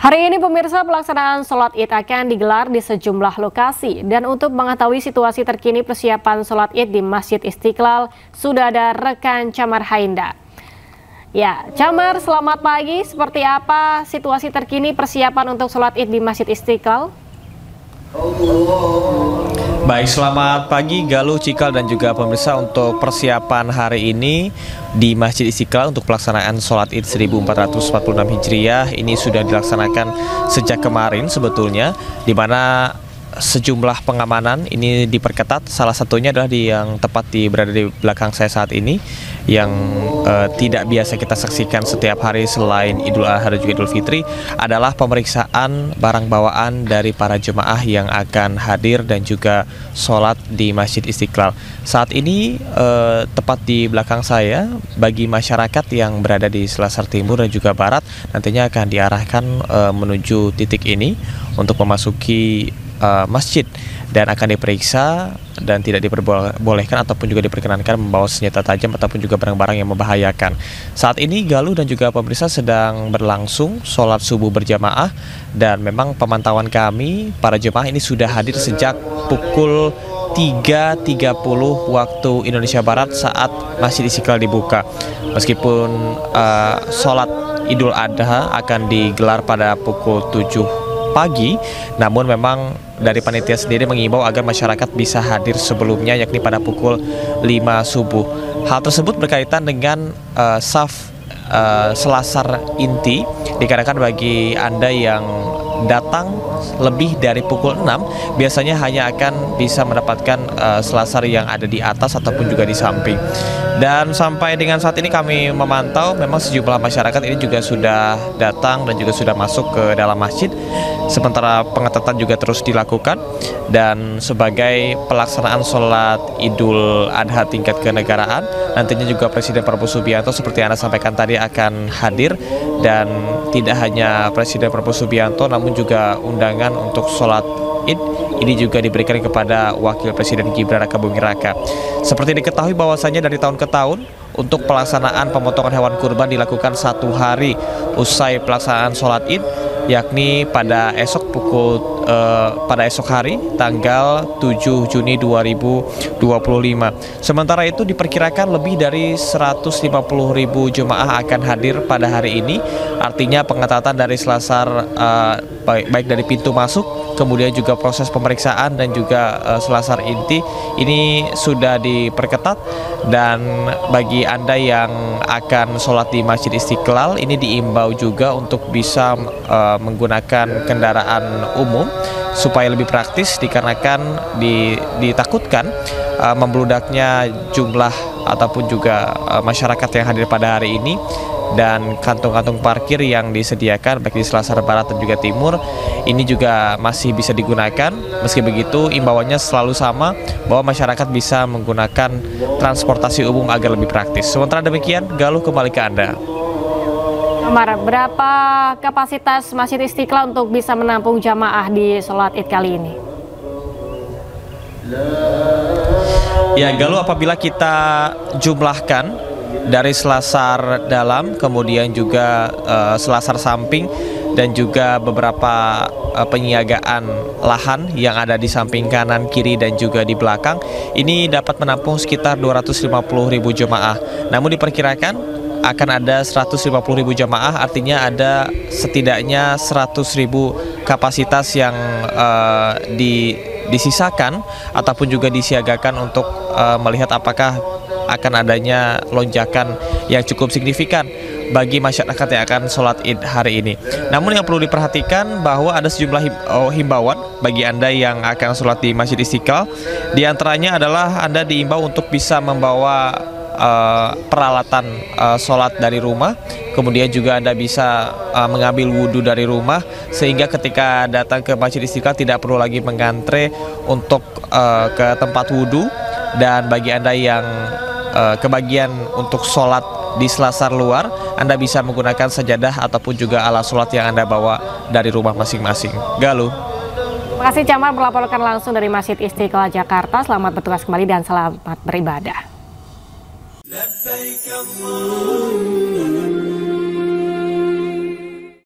Hari ini pemirsa, pelaksanaan sholat Id akan digelar di sejumlah lokasi. Dan untuk mengetahui situasi terkini persiapan sholat Id di Masjid Istiqlal, sudah ada rekan Camar Hainda. Ya, Camar, selamat pagi. Seperti apa situasi terkini persiapan untuk sholat Id di Masjid Istiqlal? Baik, selamat pagi Galuh, Cikal, dan juga pemirsa. Untuk persiapan hari ini di Masjid Istiqlal untuk pelaksanaan sholat Id 1446 Hijriah ini sudah dilaksanakan sejak kemarin sebetulnya, di mana sejumlah pengamanan ini diperketat. Salah satunya adalah yang tepat berada di belakang saya saat ini, yang tidak biasa kita saksikan setiap hari selain Idul Adha dan juga Idul Fitri, adalah pemeriksaan barang bawaan dari para jemaah yang akan hadir dan juga sholat di Masjid Istiqlal. Saat ini tepat di belakang saya, bagi masyarakat yang berada di Selasar Timur dan juga Barat, nantinya akan diarahkan menuju titik ini untuk memasuki masjid dan akan diperiksa dan tidak diperbolehkan ataupun juga diperkenankan membawa senjata tajam ataupun juga barang-barang yang membahayakan. Saat ini Galuh dan juga pemirsa sedang berlangsung sholat subuh berjamaah, dan memang pemantauan kami para jemaah ini sudah hadir sejak pukul 3.30 waktu Indonesia Barat saat Masjid Istiqlal dibuka. Meskipun sholat Idul Adha akan digelar pada pukul 7 pagi, namun memang dari panitia sendiri mengimbau agar masyarakat bisa hadir sebelumnya, yakni pada pukul 5 subuh. Hal tersebut berkaitan dengan saf Selasar inti, dikarenakan bagi Anda yang datang lebih dari pukul 6 biasanya hanya akan bisa mendapatkan selasar yang ada di atas ataupun juga di samping. Dan sampai dengan saat ini kami memantau memang sejumlah masyarakat ini juga sudah datang dan juga sudah masuk ke dalam masjid, sementara pengetatan juga terus dilakukan. Dan sebagai pelaksanaan sholat Idul Adha tingkat kenegaraan, nantinya juga Presiden Prabowo Subianto seperti yang Anda sampaikan tadi akan hadir, dan tidak hanya Presiden Prabowo Subianto namun juga undangan untuk sholat Id ini juga diberikan kepada Wakil Presiden Gibran Rakabuming Raka. Seperti diketahui bahwasanya dari tahun ke tahun untuk pelaksanaan pemotongan hewan kurban dilakukan 1 hari usai pelaksanaan sholat Id, yakni pada esok hari tanggal 7 Juni 2025. Sementara itu diperkirakan lebih dari 150.000 jemaah akan hadir pada hari ini. Artinya pengetatan dari Selasar baik dari pintu masuk, kemudian juga proses pemeriksaan dan juga Selasar inti ini sudah diperketat. Dan bagi Anda yang akan sholat di Masjid Istiqlal ini diimbau juga untuk bisa menggunakan kendaraan umum supaya lebih praktis, dikarenakan ditakutkan membludaknya jumlah ataupun juga masyarakat yang hadir pada hari ini, dan kantung-kantung parkir yang disediakan baik di Selasar Barat dan juga Timur ini juga masih bisa digunakan. Meski begitu, imbauannya selalu sama, bahwa masyarakat bisa menggunakan transportasi umum agar lebih praktis. Sementara demikian, Galuh, kembali ke Anda. Camar, berapa kapasitas Masjid Istiqlal untuk bisa menampung jamaah di sholat Id kali ini? Ya Galuh, apabila kita jumlahkan dari Selasar dalam, kemudian juga Selasar samping, dan juga beberapa penyiagaan lahan yang ada di samping kanan, kiri, dan juga di belakang, ini dapat menampung sekitar 250.000 jemaah. Namun diperkirakan akan ada 150.000 jemaah, artinya ada setidaknya 100.000 kapasitas yang disisakan ataupun juga disiagakan untuk melihat apakah akan adanya lonjakan yang cukup signifikan bagi masyarakat yang akan sholat Id hari ini. Namun yang perlu diperhatikan bahwa ada sejumlah himbauan bagi Anda yang akan sholat di Masjid Istiqlal. Di antaranya adalah Anda diimbau untuk bisa membawa peralatan sholat dari rumah, kemudian juga Anda bisa mengambil wudhu dari rumah, sehingga ketika datang ke Masjid Istiqlal tidak perlu lagi mengantre untuk ke tempat wudhu. Dan bagi Anda yang kebagian untuk sholat di Selasar luar, Anda bisa menggunakan sajadah ataupun juga alat sholat yang Anda bawa dari rumah masing-masing. Galuh. Terima kasih Camar melaporkan langsung dari Masjid Istiqlal Jakarta. Selamat bertugas kembali dan selamat beribadah.